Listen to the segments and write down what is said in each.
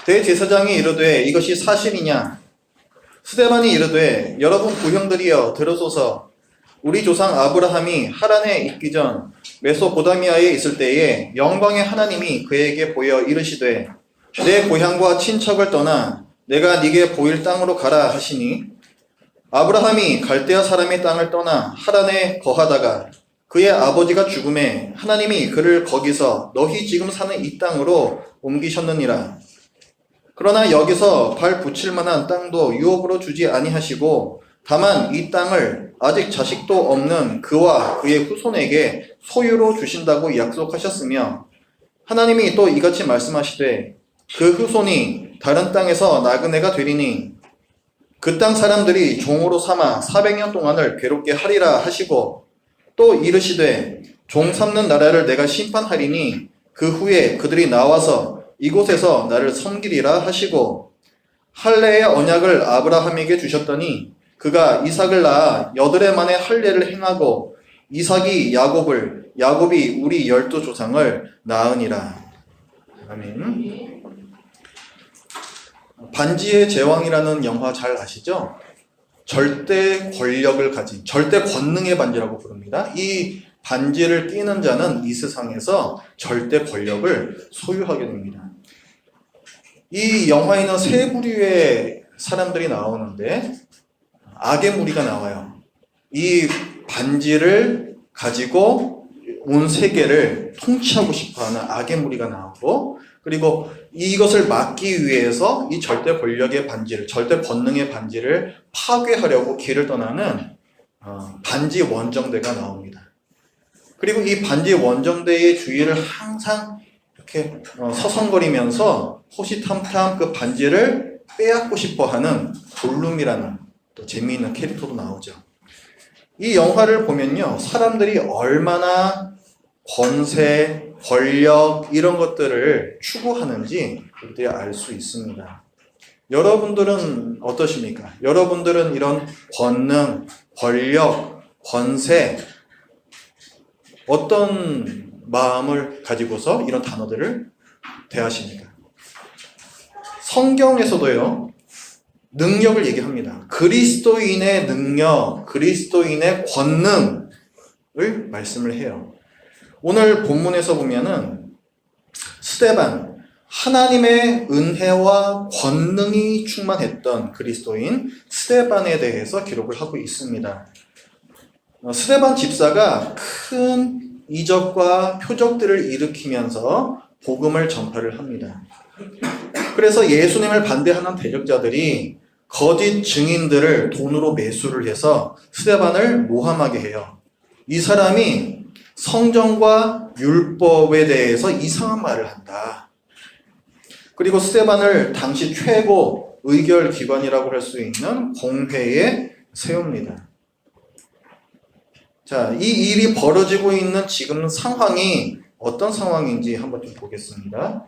대제사장이 이르되 이것이 사실이냐? 스데반이 이르되 여러분 부형들이여 들으소서. 우리 조상 아브라함이 하란에 있기 전 메소포다미아에 있을 때에 영광의 하나님이 그에게 보여 이르시되 내 고향과 친척을 떠나 내가 네게 보일 땅으로 가라 하시니 아브라함이 갈대아 사람의 땅을 떠나 하란에 거하다가 그의 아버지가 죽음에 하나님이 그를 거기서 너희 지금 사는 이 땅으로 옮기셨느니라. 그러나 여기서 발 붙일 만한 땅도 유업으로 주지 아니하시고 다만 이 땅을 아직 자식도 없는 그와 그의 후손에게 소유로 주신다고 약속하셨으며 하나님이 또 이같이 말씀하시되 그 후손이 다른 땅에서 나그네가 되리니 그 땅 사람들이 종으로 삼아 400년 동안을 괴롭게 하리라 하시고 또 이르시되 종 삼는 나라를 내가 심판하리니 그 후에 그들이 나와서 이곳에서 나를 섬기리라 하시고 할례의 언약을 아브라함에게 주셨더니 그가 이삭을 낳아 8해 만에 할례를 행하고 이삭이 야곱을 야곱이 우리 12조상을 낳으니라. 아멘. 반지의 제왕이라는 영화 잘 아시죠? 절대 권력을 가진 절대 권능의 반지라고 부릅니다. 이 반지를 끼는 자는 이 세상에서 절대 권력을 소유하게 됩니다. 이 영화에는 세 부류의 사람들이 나오는데 악의 무리가 나와요. 이 반지를 가지고 온 세계를 통치하고 싶어하는 악의 무리가 나오고 그리고 이것을 막기 위해서 이 절대 권력의 반지를 절대 권능의 반지를 파괴하려고 길을 떠나는 반지 원정대가 나옵니다. 그리고 이 반지 원정대의 주위를 항상 이렇게 서성거리면서 호시탐탐 그 반지를 빼앗고 싶어하는 골룸이라는 또 재미있는 캐릭터도 나오죠. 이 영화를 보면요, 사람들이 얼마나 권세, 권력 이런 것들을 추구하는지 우리들이 알 수 있습니다. 여러분들은 어떠십니까? 여러분들은 이런 권능, 권력, 권세 어떤 마음을 가지고서 이런 단어들을 대하십니까? 성경에서도요, 능력을 얘기합니다. 그리스도인의 능력, 그리스도인의 권능을 말씀을 해요. 오늘 본문에서 보면은 스데반, 하나님의 은혜와 권능이 충만했던 그리스도인 스데반에 대해서 기록을 하고 있습니다. 스데반 집사가 큰 이적과 표적들을 일으키면서 복음을 전파를 합니다. 그래서 예수님을 반대하는 대적자들이 거짓 증인들을 돈으로 매수를 해서 스데반을 모함하게 해요. 이 사람이 성경과 율법에 대해서 이상한 말을 한다. 그리고 스데반을 당시 최고 의결기관이라고 할 수 있는 공회에 세웁니다. 자, 이 일이 벌어지고 있는 지금 상황이 어떤 상황인지 한번 좀 보겠습니다.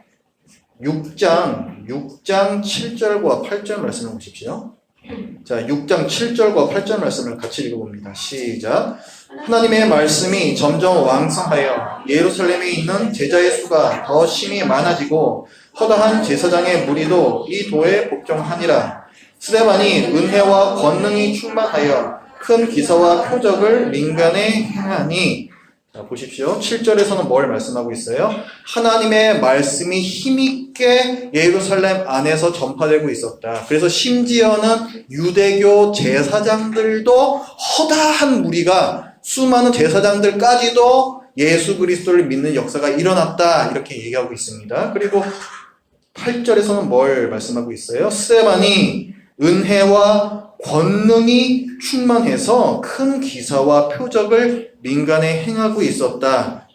6장 7절과 8절 말씀을 보십시오. 자, 6장 7절과 8절 말씀을 같이 읽어봅니다. 시작. 하나님의 말씀이 점점 왕성하여 예루살렘에 있는 제자의 수가 더 심히 많아지고 허다한 제사장의 무리도 이 도에 복종하니라. 스데반이 은혜와 권능이 충만하여 큰 기사와 표적을 민간에 행하니. 자, 보십시오. 7절에서는 뭘 말씀하고 있어요? 하나님의 말씀이 힘있게 예루살렘 안에서 전파되고 있었다. 그래서 심지어는 유대교 제사장들도 허다한 무리가 수많은 제사장들까지도 예수 그리스도를 믿는 역사가 일어났다. 이렇게 얘기하고 있습니다. 그리고 8절에서는 뭘 말씀하고 있어요? 스데반이 은혜와 권능이 충만해서 큰 기사와 표적을 민간에 행하고 있었다.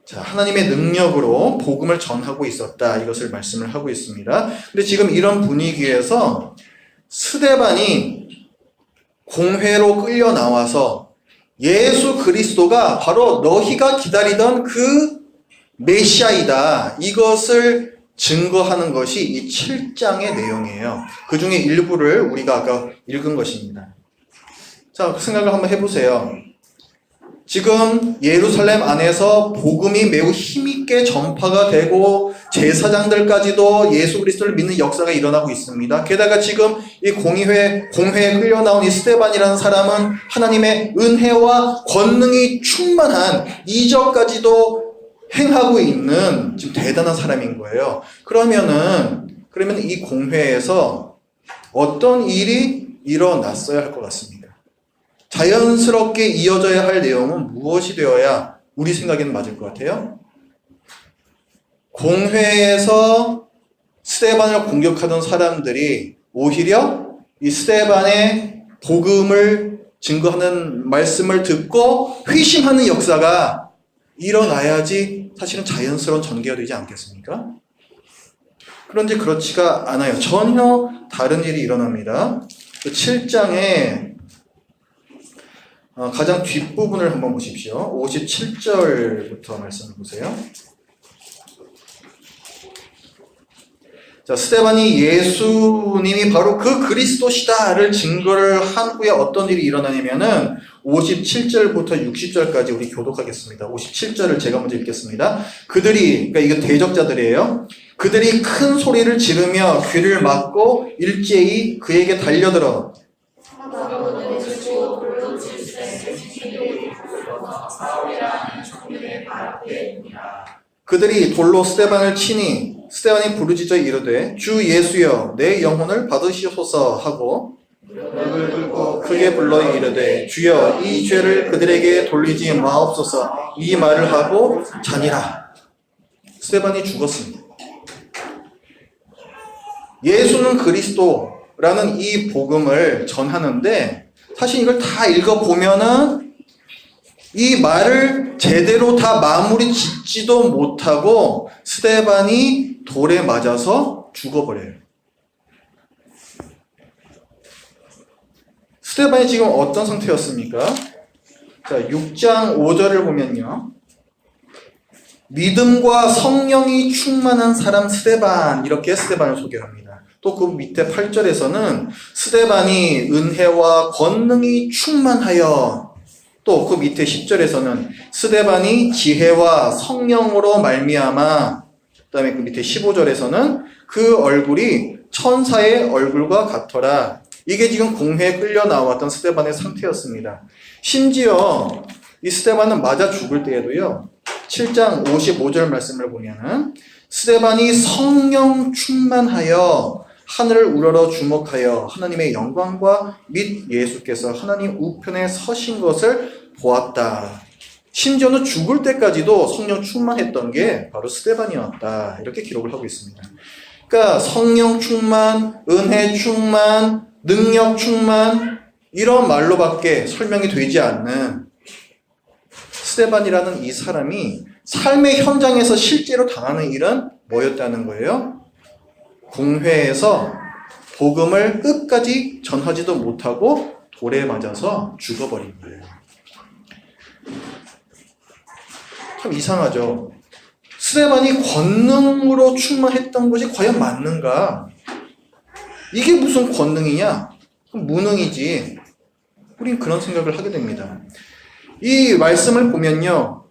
자, 하나님의 능력으로 복음을 전하고 있었다. 이것을 말씀을 하고 있습니다. 근데 지금 이런 분위기에서 스데반이 공회로 끌려 나와서 예수 그리스도가 바로 너희가 기다리던 그 메시아이다. 이것을 증거하는 것이 이 7장의 내용이에요. 그 중에 일부를 우리가 아까 읽은 것입니다. 자, 그 생각을 한번 해보세요. 지금 예루살렘 안에서 복음이 매우 힘있게 전파가 되고 제사장들까지도 예수 그리스도를 믿는 역사가 일어나고 있습니다. 게다가 지금 이 공회에 끌려 나온 이 스데반이라는 사람은 하나님의 은혜와 권능이 충만한 이적까지도 행하고 있는 지금 대단한 사람인 거예요. 그러면 이 공회에서 어떤 일이 일어났어야 할 것 같습니다. 자연스럽게 이어져야 할 내용은 무엇이 되어야 우리 생각에는 맞을 것 같아요? 공회에서 스데반을 공격하던 사람들이 오히려 이 스데반의 복음을 증거하는 말씀을 듣고 회심하는 역사가 일어나야지 사실은 자연스러운 전개가 되지 않겠습니까? 그런데 그렇지가 않아요. 전혀 다른 일이 일어납니다. 7장에 가장 뒷부분을 한번 보십시오. 57절부터 말씀을 보세요. 자, 스데반이 예수님이 바로 그 그리스도시다를 증거를 한 후에 어떤 일이 일어나냐면은 57절부터 60절까지 우리 교독하겠습니다. 57절을 제가 먼저 읽겠습니다. 그러니까 이거 대적자들이에요. 그들이 큰 소리를 지르며 귀를 막고 일제히 그에게 달려들어 그들이 돌로 스데반을 치니 스데반이 부르짖어 이르되 주 예수여 내 영혼을 받으시옵소서 하고 무릎을 꿇고 크게 불러 이르되 주여 이 죄를 그들에게 돌리지 마옵소서 이 말을 하고 자니라. 스데반이 죽었습니다. 예수는 그리스도라는 이 복음을 전하는데 사실 이걸 다 읽어보면은 이 말을 제대로 다 마무리 짓지도 못하고 스데반이 돌에 맞아서 죽어버려요. 스데반이 지금 어떤 상태였습니까? 자, 6장 5절을 보면요. 믿음과 성령이 충만한 사람 스데반, 이렇게 스데반을 소개합니다. 또 그 밑에 8절에서는 스데반이 은혜와 권능이 충만하여, 또 그 밑에 10절에서는 스데반이 지혜와 성령으로 말미암아, 그 다음에 그 밑에 15절에서는 그 얼굴이 천사의 얼굴과 같더라. 이게 지금 공회에 끌려 나왔던 스데반의 상태였습니다. 심지어 이 스데반은 맞아 죽을 때에도요, 7장 55절 말씀을 보면은 스데반이 성령 충만하여 하늘을 우러러 주목하여 하나님의 영광과 및 예수께서 하나님 우편에 서신 것을 보았다. 심지어는 죽을 때까지도 성령 충만했던 게 바로 스데반이었다. 이렇게 기록을 하고 있습니다. 그러니까 성령 충만, 은혜 충만, 능력 충만, 이런 말로밖에 설명이 되지 않는 스데반이라는 이 사람이 삶의 현장에서 실제로 당하는 일은 뭐였다는 거예요? 공회에서 복음을 끝까지 전하지도 못하고 돌에 맞아서 죽어버린 거예요. 참 이상하죠. 스데반이 권능으로 충만했던 것이 과연 맞는가? 이게 무슨 권능이냐? 그럼 무능이지. 우린 그런 생각을 하게 됩니다. 이 말씀을 보면요,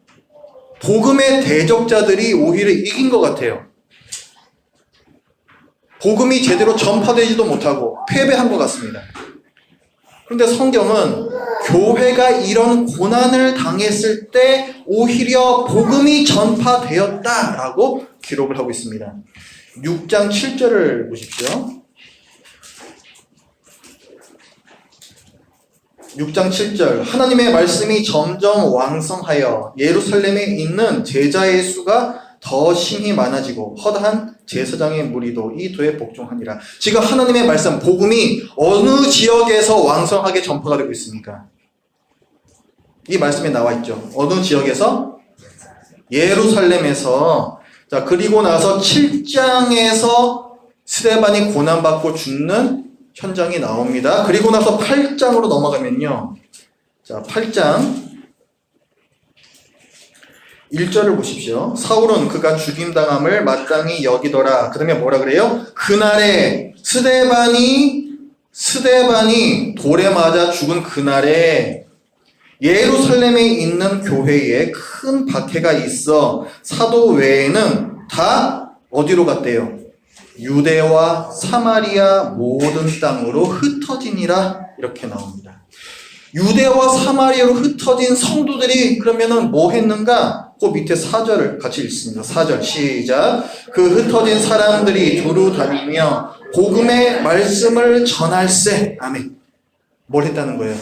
복음의 대적자들이 오히려 이긴 것 같아요. 복음이 제대로 전파되지도 못하고 패배한 것 같습니다. 그런데 성경은 교회가 이런 고난을 당했을 때 오히려 복음이 전파되었다라고 기록을 하고 있습니다. 6장 7절을 보십시오. 6장 7절 하나님의 말씀이 점점 왕성하여 예루살렘에 있는 제자의 수가 더 심히 많아지고 허다한 제사장의 무리도 이 도에 복종하니라. 지금 하나님의 말씀, 복음이 어느 지역에서 왕성하게 전파가 되고 있습니까? 이 말씀에 나와 있죠. 어느 지역에서? 예루살렘에서. 자, 그리고 나서 7장에서 스데반이 고난받고 죽는 현장이 나옵니다. 그리고 나서 8장으로 넘어가면요. 자, 8장 1절을 보십시오. 사울은 그가 죽임당함을 마땅히 여기더라. 그 다음에 뭐라 그래요? 그날에 스데반이 돌에 맞아 죽은 그날에 예루살렘에 있는 교회에 큰 박해가 있어 사도 외에는 다 어디로 갔대요? 유대와 사마리아 모든 땅으로 흩어지니라 이렇게 나옵니다. 유대와 사마리아로 흩어진 성도들이 그러면은 뭐 했는가? 그 밑에 4절을 같이 읽습니다. 4절 시작. 그 흩어진 사람들이 두루 다니며 복음의 말씀을 전할세. 아멘. 뭘 했다는 거예요?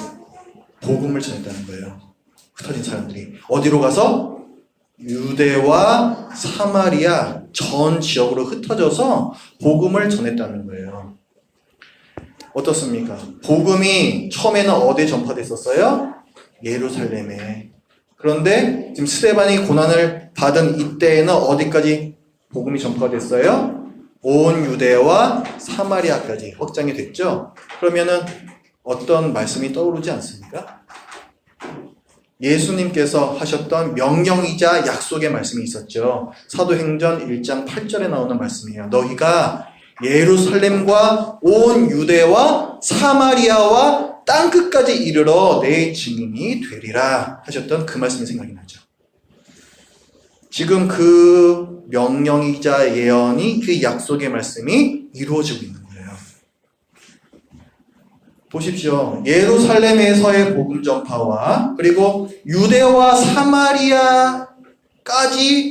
복음을 전했다는 거예요. 흩어진 사람들이 어디로 가서? 유대와 사마리아 전 지역으로 흩어져서 복음을 전했다는 거예요. 어떻습니까? 복음이 처음에는 어디에 전파됐었어요? 예루살렘에. 그런데 지금 스데반이 고난을 받은 이때에는 어디까지 복음이 전파됐어요? 온 유대와 사마리아까지 확장이 됐죠? 그러면은 어떤 말씀이 떠오르지 않습니까? 예수님께서 하셨던 명령이자 약속의 말씀이 있었죠. 사도행전 1장 8절에 나오는 말씀이에요. 너희가 예루살렘과 온 유대와 사마리아와 땅끝까지 이르러 내 증인이 되리라 하셨던 그 말씀이 생각이 나죠. 지금 그 명령이자 예언이 그 약속의 말씀이 이루어지고 있는 거예요. 보십시오. 예루살렘에서의 복음 전파와 그리고 유대와 사마리아까지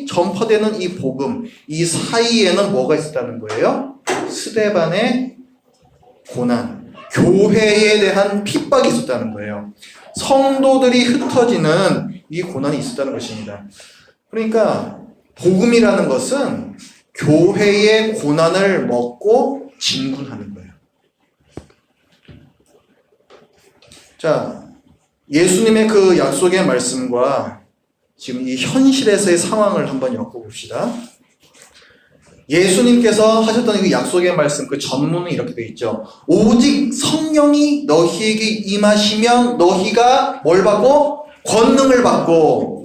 전파되는 이 복음, 이 사이에는 뭐가 있었다는 거예요? 스데반의 고난, 교회에 대한 핍박이 있었다는 거예요. 성도들이 흩어지는 이 고난이 있었다는 것입니다. 그러니까 복음이라는 것은 교회의 고난을 먹고 진군하는 거예요. 자, 예수님의 그 약속의 말씀과 지금 이 현실에서의 상황을 한번 엮어봅시다. 예수님께서 하셨던 그 약속의 말씀, 그 전문은 이렇게 되어 있죠. 오직 성령이 너희에게 임하시면 너희가 뭘 받고? 권능을 받고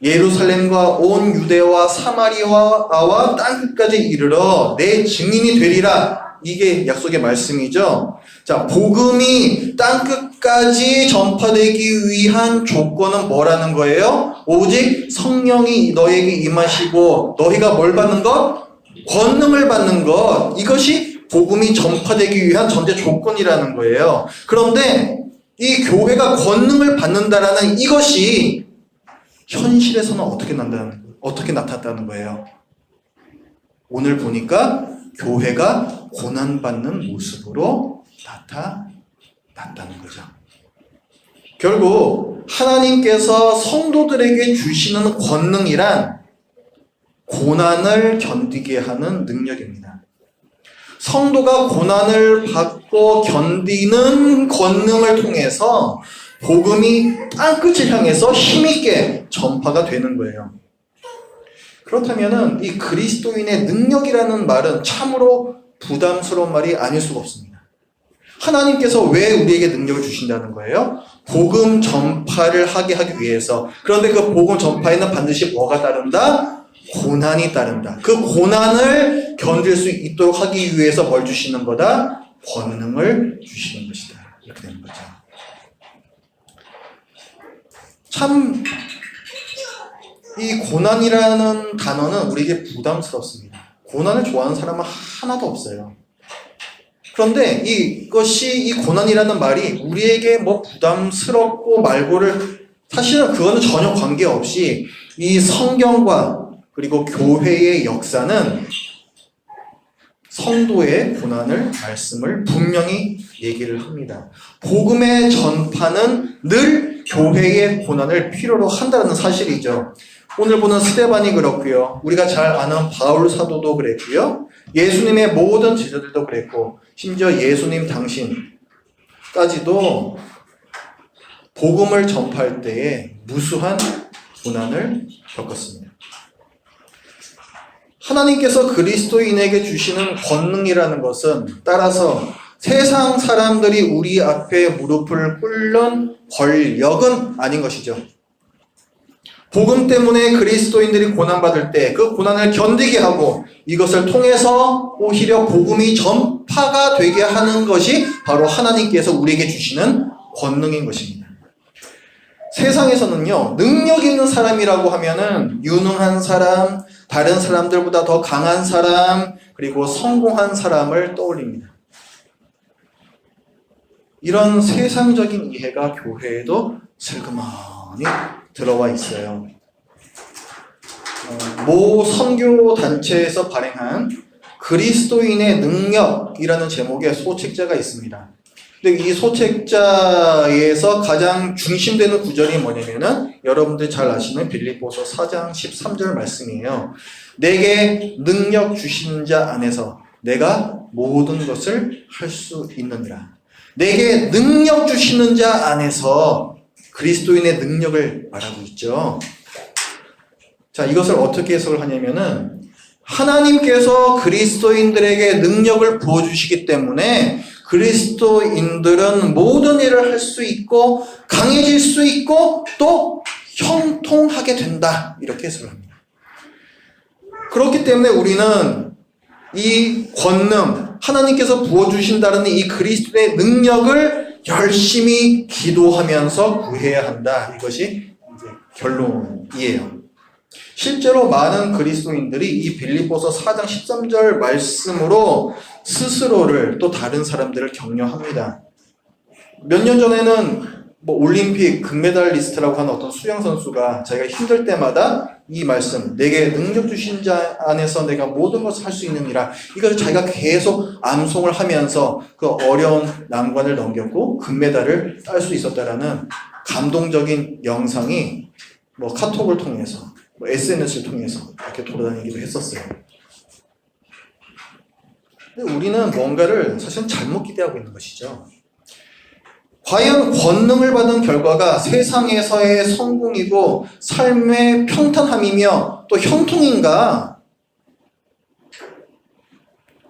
예루살렘과 온 유대와 사마리아와 땅끝까지 이르러 내 증인이 되리라. 이게 약속의 말씀이죠. 자, 복음이 땅끝까지 전파되기 위한 조건은 뭐라는 거예요? 오직 성령이 너에게 임하시고 너희가 뭘 받는 것? 권능을 받는 것. 이것이 복음이 전파되기 위한 전제 조건이라는 거예요. 그런데 이 교회가 권능을 받는다라는 이것이 현실에서는 어떻게 나타났다는 거예요? 오늘 보니까 교회가 고난받는 모습으로 나타났다는 거죠. 결국 하나님께서 성도들에게 주시는 권능이란 고난을 견디게 하는 능력입니다. 성도가 고난을 받고 견디는 권능을 통해서 복음이 땅끝을 향해서 힘있게 전파가 되는 거예요. 그렇다면은 이 그리스도인의 능력이라는 말은 참으로 부담스러운 말이 아닐 수가 없습니다. 하나님께서 왜 우리에게 능력을 주신다는 거예요? 복음 전파를 하게 하기 위해서. 그런데 그 복음 전파에는 반드시 뭐가 따른다? 고난이 따른다. 그 고난을 견딜 수 있도록 하기 위해서 뭘 주시는 거다? 권능을 주시는 것이다. 이렇게 되는 거죠. 참 이 고난이라는 단어는 우리에게 부담스럽습니다. 고난을 좋아하는 사람은 하나도 없어요. 그런데 이 고난이라는 말이 우리에게 뭐 부담스럽고 말고를 사실은 그거는 전혀 관계없이 이 성경과 그리고 교회의 역사는 성도의 고난을 말씀을 분명히 얘기를 합니다. 복음의 전파는 늘 교회의 고난을 필요로 한다는 사실이죠. 오늘 보는 스데반이 그렇고요. 우리가 잘 아는 바울 사도도 그랬고요. 예수님의 모든 제자들도 그랬고 심지어 예수님 당신까지도 복음을 전파할 때에 무수한 고난을 겪었습니다. 하나님께서 그리스도인에게 주시는 권능이라는 것은 따라서 세상 사람들이 우리 앞에 무릎을 꿇는 권력은 아닌 것이죠. 복음 때문에 그리스도인들이 고난받을 때 그 고난을 견디게 하고 이것을 통해서 오히려 복음이 전파가 되게 하는 것이 바로 하나님께서 우리에게 주시는 권능인 것입니다. 세상에서는요, 능력 있는 사람이라고 하면은 유능한 사람, 다른 사람들보다 더 강한 사람, 그리고 성공한 사람을 떠올립니다. 이런 세상적인 이해가 교회에도 슬그머니 들어와 있어요. 모 선교 단체에서 발행한 그리스도인의 능력이라는 제목의 소책자가 있습니다. 근데 이 소책자에서 가장 중심되는 구절이 뭐냐면은 여러분들 잘 아시는 빌립보서 4장 13절 말씀이에요. 내게 능력 주신 자 안에서 내가 모든 것을 할 수 있느니라. 내게 능력 주시는 자 안에서 그리스도인의 능력을 말하고 있죠. 자, 이것을 어떻게 해석을 하냐면은 하나님께서 그리스도인들에게 능력을 부어주시기 때문에 그리스도인들은 모든 일을 할 수 있고 강해질 수 있고 또 형통하게 된다. 이렇게 해석을 합니다. 그렇기 때문에 우리는 이 권능, 하나님께서 부어주신다는 이 그리스도의 능력을 열심히 기도하면서 구해야 한다. 이것이 이제 결론이에요. 실제로 많은 그리스도인들이 이 빌립보서 4장 13절 말씀으로 스스로를 또 다른 사람들을 격려합니다. 몇 년 전에는 올림픽 금메달리스트라고 하는 어떤 수영 선수가 자기가 힘들 때마다 이 말씀, 내게 능력 주신 자 안에서 내가 모든 것을 할 수 있느니라, 이것을 자기가 계속 암송을 하면서 그 어려운 난관을 넘겼고 금메달을 딸 수 있었다라는 감동적인 영상이 카톡을 통해서 SNS를 통해서 이렇게 돌아다니기도 했었어요. 근데 우리는 뭔가를 사실은 잘못 기대하고 있는 것이죠. 과연 권능을 받은 결과가 세상에서의 성공이고 삶의 평탄함이며 또 형통인가?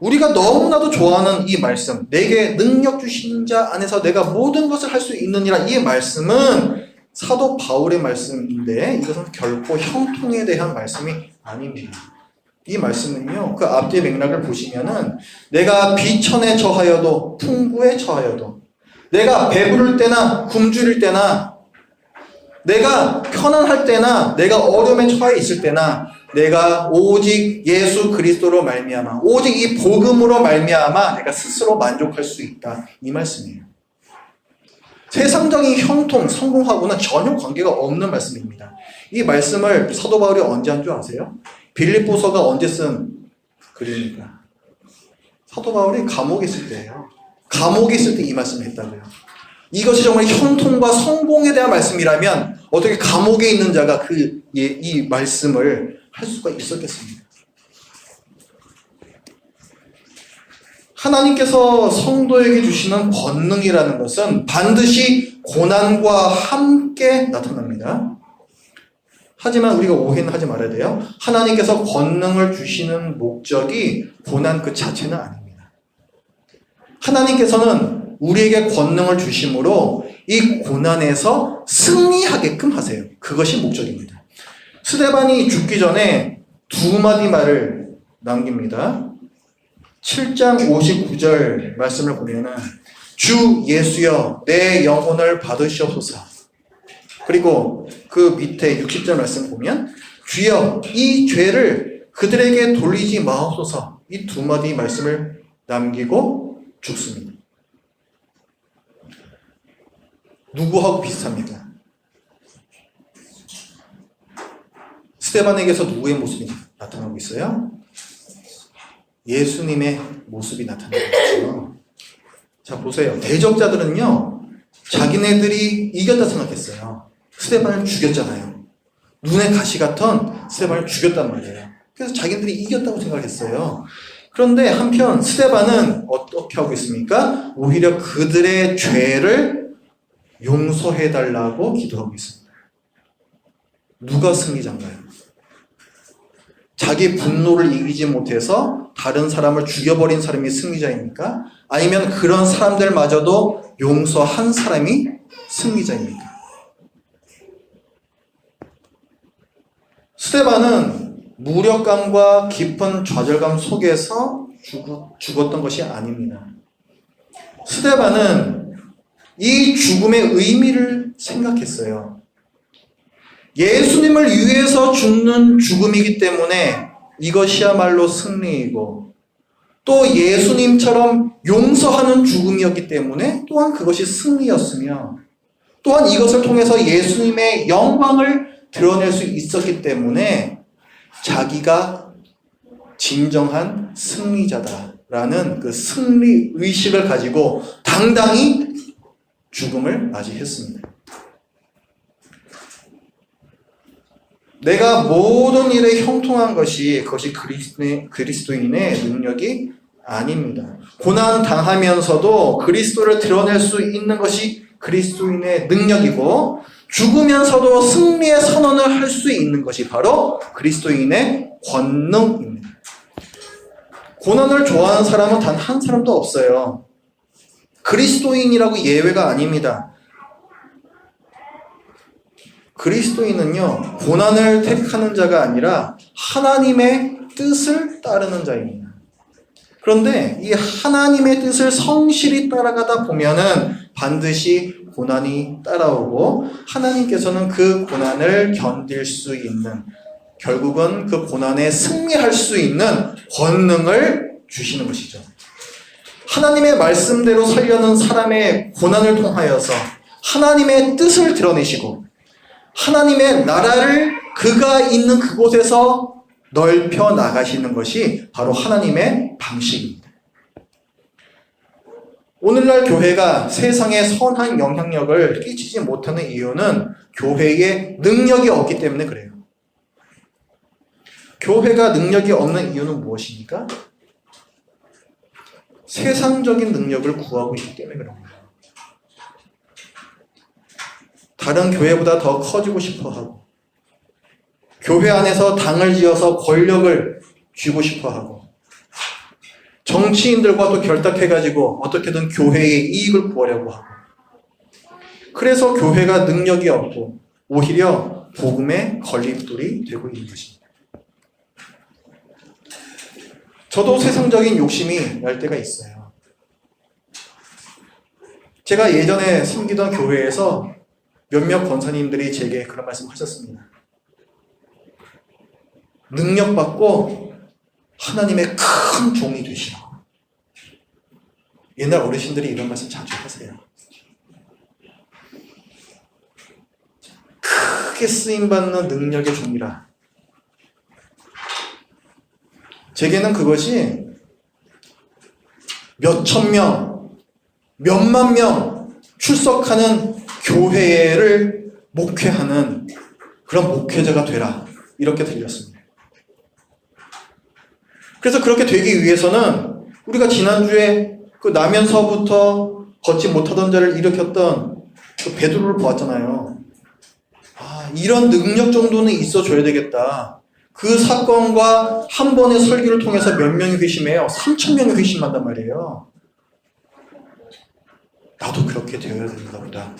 우리가 너무나도 좋아하는 이 말씀, 내게 능력 주신 자 안에서 내가 모든 것을 할 수 있느니라, 이 말씀은 사도 바울의 말씀인데 이것은 결코 형통에 대한 말씀이 아닙니다. 이 말씀은요, 그 앞뒤의 맥락을 보시면은 내가 비천에 처하여도 풍부에 처하여도, 내가 배부를 때나 굶주릴 때나, 내가 편안할 때나, 내가 어려움에 처해 있을 때나, 내가 오직 예수 그리스도로 말미암아, 오직 이 복음으로 말미암아 내가 스스로 만족할 수 있다, 이 말씀이에요. 세상적인 형통, 성공하고는 전혀 관계가 없는 말씀입니다. 이 말씀을 사도 바울이 언제 한 줄 아세요? 빌립보서가 언제 쓴 글입니까? 사도 바울이 감옥에 있을 때예요. 감옥에 있을 때 이 말씀을 했다고요. 이것이 정말 형통과 성공에 대한 말씀이라면 어떻게 감옥에 있는 자가 이 말씀을 할 수가 있었겠습니까? 하나님께서 성도에게 주시는 권능이라는 것은 반드시 고난과 함께 나타납니다. 하지만 우리가 오해는 하지 말아야 돼요. 하나님께서 권능을 주시는 목적이 고난 그 자체는 아닙니다. 하나님께서는 우리에게 권능을 주심으로 이 고난에서 승리하게끔 하세요. 그것이 목적입니다. 스데반이 죽기 전에 두 마디 말을 남깁니다. 7장 59절 말씀을 보면은 주 예수여 내 영혼을 받으시옵소서. 그리고 그 밑에 60절 말씀 보면 주여 이 죄를 그들에게 돌리지 마옵소서. 이 두 마디 말씀을 남기고 죽습니다. 누구하고 비슷합니까? 스데반에게서 누구의 모습이 나타나고 있어요? 예수님의 모습이 나타나고 있죠. 자, 보세요. 대적자들은요, 자기네들이 이겼다 생각했어요. 스데반을 죽였잖아요. 눈에 가시 같은 스데반을 죽였단 말이에요. 그래서 자기네들이 이겼다고 생각했어요. 그런데 한편 스데반은 어떻게 하고 있습니까? 오히려 그들의 죄를 용서해달라고 기도하고 있습니다. 누가 승리자인가요? 자기 분노를 이기지 못해서 다른 사람을 죽여버린 사람이 승리자입니까? 아니면 그런 사람들마저도 용서한 사람이 승리자입니까? 스데반은 무력감과 깊은 좌절감 속에서 죽었던 것이 아닙니다. 스데반은 이 죽음의 의미를 생각했어요. 예수님을 위해서 죽는 죽음이기 때문에 이것이야말로 승리이고 또 예수님처럼 용서하는 죽음이었기 때문에 또한 그것이 승리였으며 또한 이것을 통해서 예수님의 영광을 드러낼 수 있었기 때문에 자기가 진정한 승리자다라는 그 승리 의식을 가지고 당당히 죽음을 맞이했습니다. 내가 모든 일에 형통한 것이 그것이 그리스도인의 능력이 아닙니다. 고난 당하면서도 그리스도를 드러낼 수 있는 것이 그리스도인의 능력이고 죽으면서도 승리의 선언을 할 수 있는 것이 바로 그리스도인의 권능입니다. 고난을 좋아하는 사람은 단 한 사람도 없어요. 그리스도인이라고 예외가 아닙니다. 그리스도인은요, 고난을 택하는 자가 아니라 하나님의 뜻을 따르는 자입니다. 그런데 이 하나님의 뜻을 성실히 따라가다 보면은 반드시 고난이 따라오고 하나님께서는 그 고난을 견딜 수 있는, 결국은 그 고난에 승리할 수 있는 권능을 주시는 것이죠. 하나님의 말씀대로 살려는 사람의 고난을 통하여서 하나님의 뜻을 드러내시고 하나님의 나라를 그가 있는 그곳에서 넓혀 나가시는 것이 바로 하나님의 방식입니다. 오늘날 교회가 세상에 선한 영향력을 끼치지 못하는 이유는 교회에 능력이 없기 때문에 그래요. 교회가 능력이 없는 이유는 무엇입니까? 세상적인 능력을 구하고 있기 때문에 그런 거예요. 다른 교회보다 더 커지고 싶어하고 교회 안에서 당을 지어서 권력을 쥐고 싶어하고 정치인들과 또 결탁해가지고 어떻게든 교회의 이익을 구하려고 하고 그래서 교회가 능력이 없고 오히려 복음의 걸림돌이 되고 있는 것입니다. 저도 세상적인 욕심이 날 때가 있어요. 제가 예전에 섬기던 교회에서 몇몇 권사님들이 제게 그런 말씀을 하셨습니다. 능력받고 하나님의 큰 종이 되시라고. 옛날 어르신들이 이런 말씀 자주 하세요. 크게 쓰임받는 능력의 종이라. 제게는 그것이 몇천 명, 몇만 명 출석하는 교회를 목회하는 그런 목회자가 되라. 이렇게 들렸습니다. 그래서 그렇게 되기 위해서는 우리가 지난주에 그 나면서부터 걷지 못하던 자를 일으켰던 그 베드로를 보았잖아요. 아, 이런 능력 정도는 있어줘야 되겠다. 그 사건과 한 번의 설교를 통해서 몇 명이 회심해요? 3,000명이 회심한단 말이에요. 나도 그렇게 되어야 되는가 보다.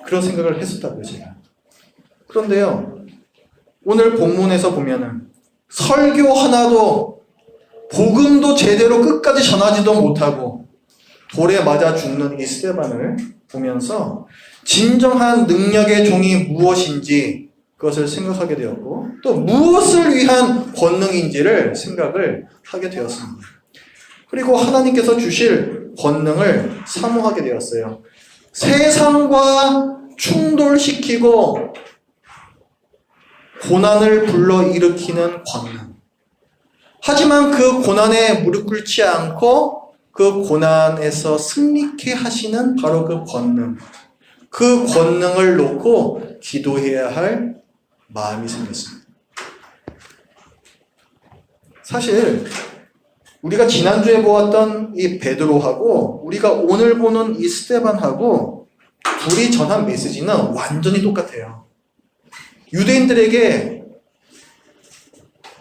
그런 생각을 했었다고요, 제가. 그런데요, 오늘 본문에서 보면은 설교 하나도 복음도 제대로 끝까지 전하지도 못하고 돌에 맞아 죽는 이 스데반을 보면서 진정한 능력의 종이 무엇인지 그것을 생각하게 되었고 또 무엇을 위한 권능인지를 생각을 하게 되었습니다. 그리고 하나님께서 주실 권능을 사모하게 되었어요. 세상과 충돌시키고 고난을 불러일으키는 권능. 하지만 그 고난에 무릎 꿇지 않고 그 고난에서 승리케 하시는 바로 그 권능. 그 권능을 놓고 기도해야 할 마음이 생겼습니다. 사실 우리가 지난주에 보았던 이 베드로하고 우리가 오늘 보는 이 스데반하고 둘이 전한 메시지는 완전히 똑같아요. 유대인들에게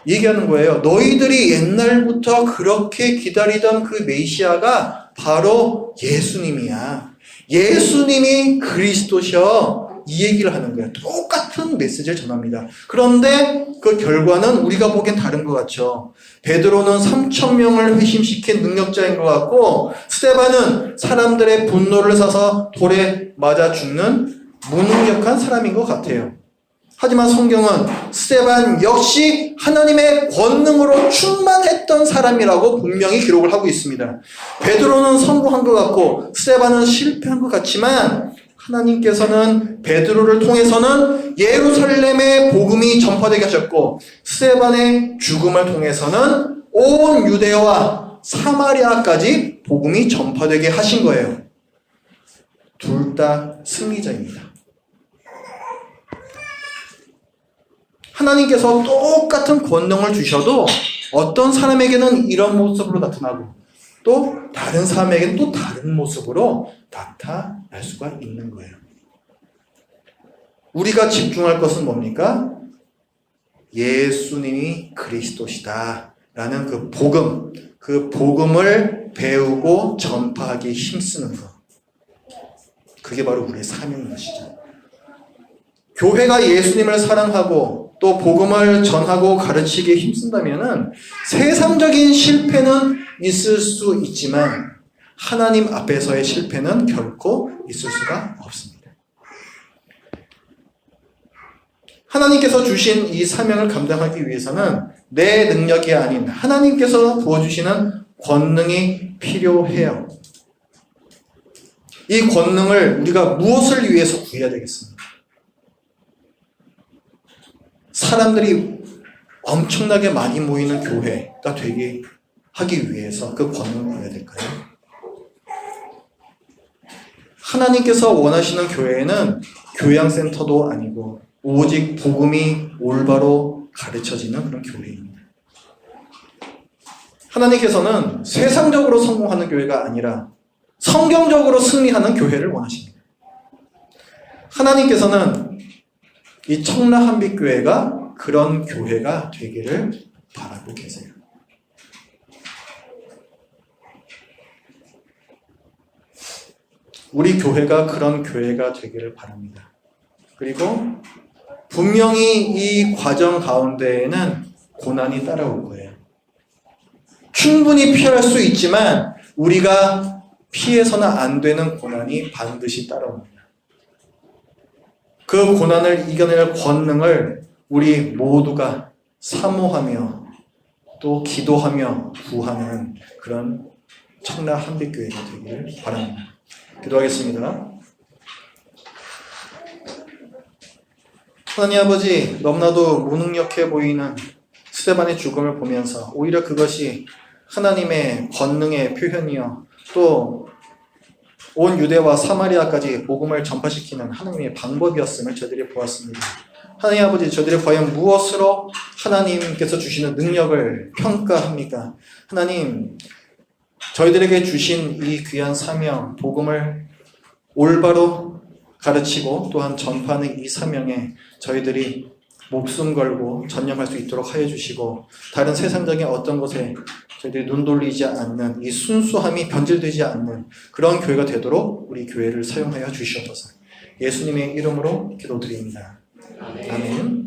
얘기하는 거예요. 너희들이 옛날부터 그렇게 기다리던 그 메시아가 바로 예수님이야. 예수님이 그리스도셔. 이 얘기를 하는 거예요. 똑같은 메시지를 전합니다. 그런데 그 결과는 우리가 보기엔 다른 것 같죠. 베드로는 3,000명을 회심시킨 능력자인 것 같고 스데반은 사람들의 분노를 사서 돌에 맞아 죽는 무능력한 사람인 것 같아요. 하지만 성경은 스데반 역시 하나님의 권능으로 충만했던 사람이라고 분명히 기록을 하고 있습니다. 베드로는 성공한 것 같고 스데반은 실패한 것 같지만 하나님께서는 베드로를 통해서는 예루살렘의 복음이 전파되게 하셨고 스데반의 죽음을 통해서는 온 유대와 사마리아까지 복음이 전파되게 하신 거예요. 둘 다 승리자입니다. 하나님께서 똑같은 권능을 주셔도 어떤 사람에게는 이런 모습으로 나타나고 또 다른 사람에게는 또 다른 모습으로 나타날 수가 있는 거예요. 우리가 집중할 것은 뭡니까? 예수님이 그리스도시다 라는 그 복음을 배우고 전파하기에 힘쓰는 것. 그게 바로 우리의 사명인 것이죠. 교회가 예수님을 사랑하고 또 복음을 전하고 가르치기에 힘쓴다면 세상적인 실패는 있을 수 있지만 하나님 앞에서의 실패는 결코 있을 수가 없습니다. 하나님께서 주신 이 사명을 감당하기 위해서는 내 능력이 아닌 하나님께서 부어주시는 권능이 필요해요. 이 권능을 우리가 무엇을 위해서 구해야 되겠습니까? 사람들이 엄청나게 많이 모이는 교회가 되게 하기 위해서 그 권능을 구해야 될까요? 하나님께서 원하시는 교회는 교양센터도 아니고 오직 복음이 올바로 가르쳐지는 그런 교회입니다. 하나님께서는 세상적으로 성공하는 교회가 아니라 성경적으로 승리하는 교회를 원하십니다. 하나님께서는 이 청라 한빛교회가 그런 교회가 되기를 바라고 계세요. 우리 교회가 그런 교회가 되기를 바랍니다. 그리고 분명히 이 과정 가운데에는 고난이 따라올 거예요. 충분히 피할 수 있지만 우리가 피해서는 안 되는 고난이 반드시 따라옵니다. 그 고난을 이겨낼 권능을 우리 모두가 사모하며 또 기도하며 구하는 그런 청라 한빛교회가 되기를 바랍니다. 기도하겠습니다. 하나님 아버지, 너무나도 무능력해 보이는 스데반의 죽음을 보면서 오히려 그것이 하나님의 권능의 표현이요 또 온 유대와 사마리아까지 복음을 전파시키는 하나님의 방법이었음을 저희들이 보았습니다. 하나님 아버지, 저희들이 과연 무엇으로 하나님께서 주시는 능력을 평가합니까? 하나님, 저희들에게 주신 이 귀한 사명, 복음을 올바로 가르치고 또한 전파하는 이 사명에 저희들이 목숨 걸고 전념할 수 있도록 하여 주시고 다른 세상적인 어떤 것에 저희들이 눈 돌리지 않는 이 순수함이 변질되지 않는 그런 교회가 되도록 우리 교회를 사용하여 주시옵소서. 예수님의 이름으로 기도드립니다. 아멘.